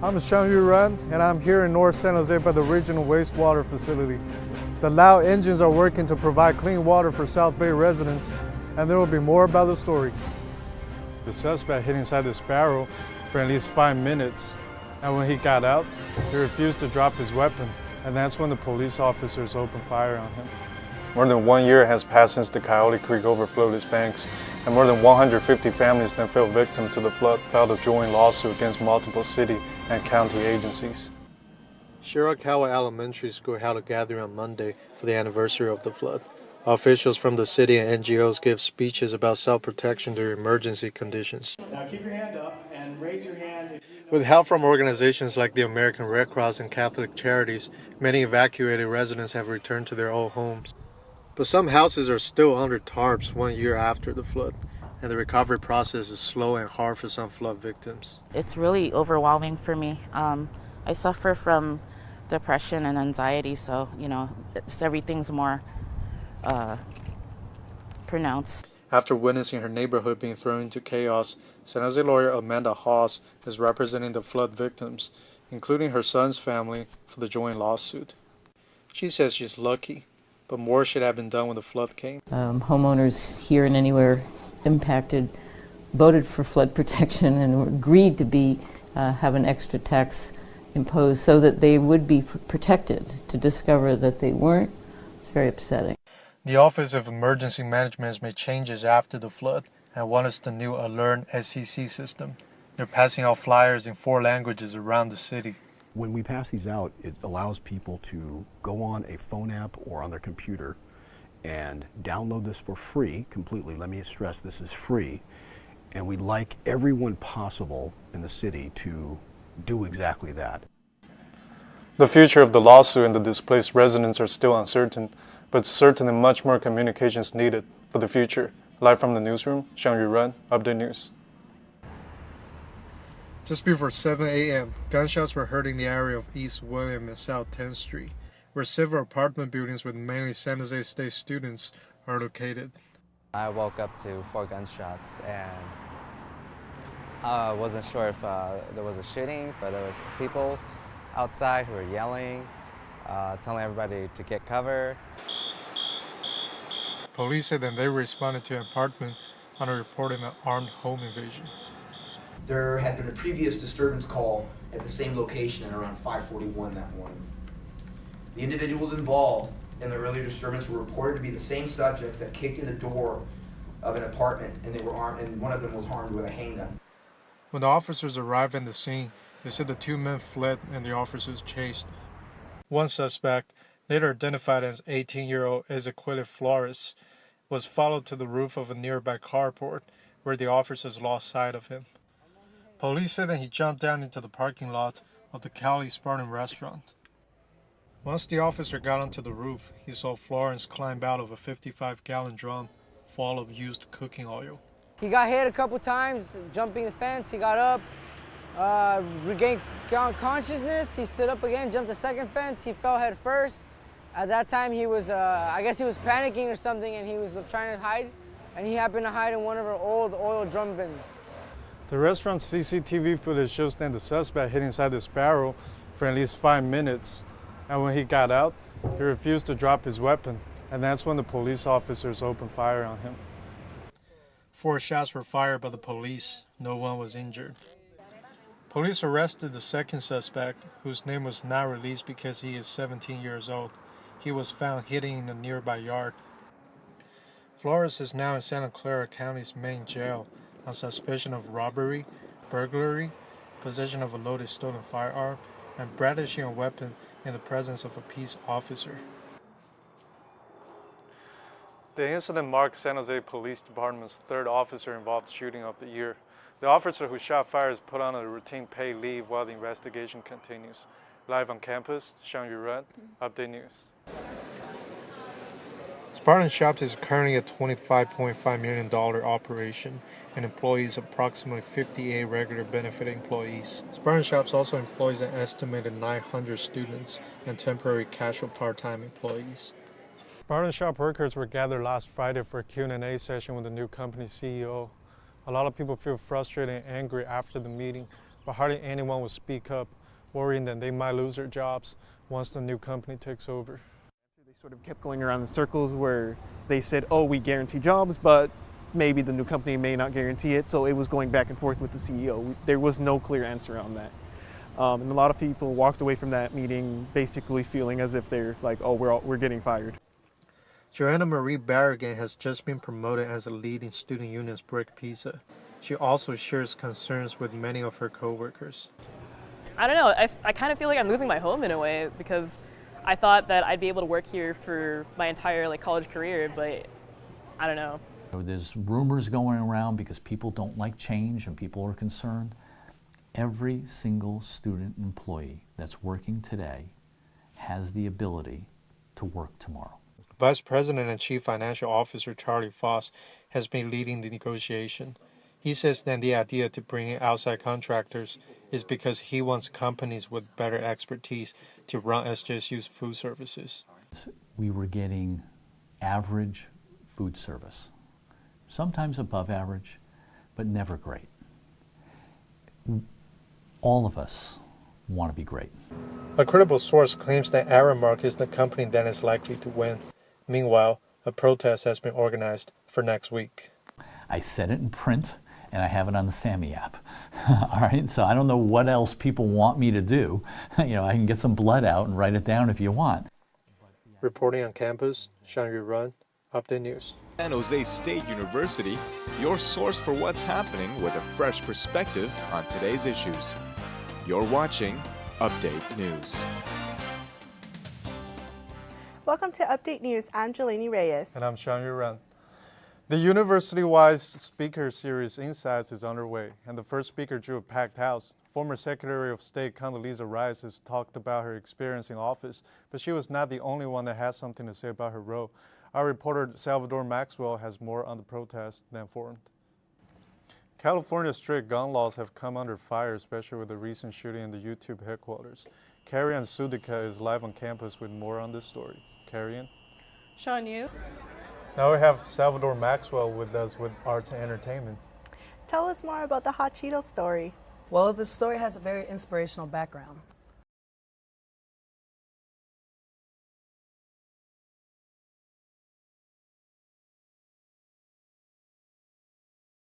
I'm Ruan, and I'm here in North San Jose by the regional wastewater facility. The Lao engines are working to provide clean water for South Bay residents, and there will be more about the story. The suspect hid inside this barrel for at least 5 minutes, and when he got out, he refused to drop his weapon, and that's when the police officers opened fire on him. More than 1 year has passed since the Coyote Creek overflowed its banks, and more than 150 families that fell victim to the flood filed a joint lawsuit against multiple city and county agencies. Shirakawa Elementary School held a gathering on Monday for the anniversary of the flood. Officials from the city and NGOs gave speeches about self-protection during emergency conditions. Now keep your hand up and raise your hand. With help from organizations like the American Red Cross and Catholic Charities, many evacuated residents have returned to their old homes. But some houses are still under tarps 1 year after the flood, and the recovery process is slow and hard for some flood victims. It's really overwhelming for me. I suffer from depression and anxiety, so, everything's more pronounced. After witnessing her neighborhood being thrown into chaos, San Jose lawyer Amanda Haas is representing the flood victims, including her son's family, for the joint lawsuit. She says she's lucky, but more should have been done when the flood came. Homeowners here and anywhere impacted voted for flood protection and agreed to have an extra tax imposed so that they would be protected. To discover that they weren't, it's very upsetting. The Office of Emergency Management has made changes after the flood and wants the new Alert SCC system. They're passing out flyers in 4 languages around the city. When we pass these out, it allows people to go on a phone app or on their computer and download this for free, completely. Let me stress, this is free. And we'd like everyone possible in the city to do exactly that. The future of the lawsuit and the displaced residents are still uncertain, but certainly much more communication is needed for the future. Live from the newsroom, Ruan, Update News. Just before 7 a.m., gunshots were heard in the area of East William and South 10th Street, where several apartment buildings with mainly San Jose State students are located. I woke up to 4 gunshots and I wasn't sure if there was a shooting, but there was people outside who were yelling, telling everybody to get cover. Police said that they responded to an apartment on a report of an armed home invasion. There had been a previous disturbance call at the same location at around 5:41 that morning. The individuals involved in the earlier disturbance were reported to be the same subjects that kicked in the door of an apartment, and they were armed, and one of them was armed with a handgun. When the officers arrived at the scene, they said the 2 men fled and the officers chased. One suspect, later identified as 18-year-old Ezequiel Flores, was followed to the roof of a nearby carport where the officers lost sight of him. Police said that he jumped down into the parking lot of the Cali Spartan restaurant. Once the officer got onto the roof, he saw Florence climb out of a 55-gallon drum full of used cooking oil. He got hit a couple times, jumping the fence. He got up, regained consciousness. He stood up again, jumped the second fence. He fell head first. At that time, he was, I guess he was panicking or something, and he was trying to hide. And he happened to hide in one of our old oil drum bins. The restaurant's CCTV footage shows that the suspect hid inside this barrel for at least 5 minutes. And when he got out, he refused to drop his weapon. And that's when the police officers opened fire on him. 4 shots were fired by the police. No one was injured. Police arrested the second suspect, whose name was not released because he is 17 years old. He was found hidden in a nearby yard. Flores is now in Santa Clara County's main jail on suspicion of robbery, burglary, possession of a loaded stolen firearm, and brandishing a weapon in the presence of a peace officer. The incident marked San Jose Police Department's 3rd officer-involved shooting of the year. The officer who shot fire is put on a routine paid leave while the investigation continues. Live on campus, Ruan, Update News. Spartan Shops is currently a $25.5 million operation and employs approximately 58 regular benefit employees. Spartan Shops also employs an estimated 900 students and temporary casual part-time employees. Spartan Shop workers were gathered last Friday for a Q&A session with the new company CEO. A lot of people feel frustrated and angry after the meeting but hardly anyone would speak up, worrying that they might lose their jobs once the new company takes over. They sort of kept going around in circles where they said, oh, we guarantee jobs, but maybe the new company may not guarantee it. So it was going back and forth with the CEO. There was no clear answer on that. And a lot of people walked away from that meeting basically feeling as if they're like, oh, we're getting fired. Joanna Marie Barragan has just been promoted as a leading student union's brick pizza. She also shares concerns with many of her coworkers. I don't know, I kind of feel like I'm losing my home in a way, because I thought that I'd be able to work here for my entire college career, but I don't know. There's rumors going around because people don't like change and people are concerned. Every single student employee that's working today has the ability to work tomorrow. Vice President and Chief Financial Officer Charlie Foss has been leading the negotiation. He says that the idea to bring in outside contractors is because he wants companies with better expertise to run SJSU's food services. We were getting average food service, sometimes above average, but never great. All of us want to be great. A credible source claims that Aramark is the company that is likely to win. Meanwhile, a protest has been organized for next week. I said it in print, and I have it on the Sammy app. All right, so I don't know what else people want me to do. I can get some blood out and write it down if you want. Reporting on campus, Ruan, Update News. San Jose State University, your source for what's happening with a fresh perspective on today's issues. You're watching Update News. Welcome to Update News. I'm Jelani Reyes. And I'm Ruan. The university-wide speaker series Insights is underway, and the first speaker drew a packed house. Former Secretary of State Condoleezza Rice has talked about her experience in office, but she was not the only one that has something to say about her role. Our reporter Salvador Maxwell has more on the protest than informed. California's strict gun laws have come under fire, especially with the recent shooting in the YouTube headquarters. Carrie-Ann Sudica is live on campus with more on this story. Carrie-Ann? Sean, you? Now we have Salvador Maxwell with us with Arts and Entertainment. Tell us more about the Hot Cheeto story. Well, this story has a very inspirational background.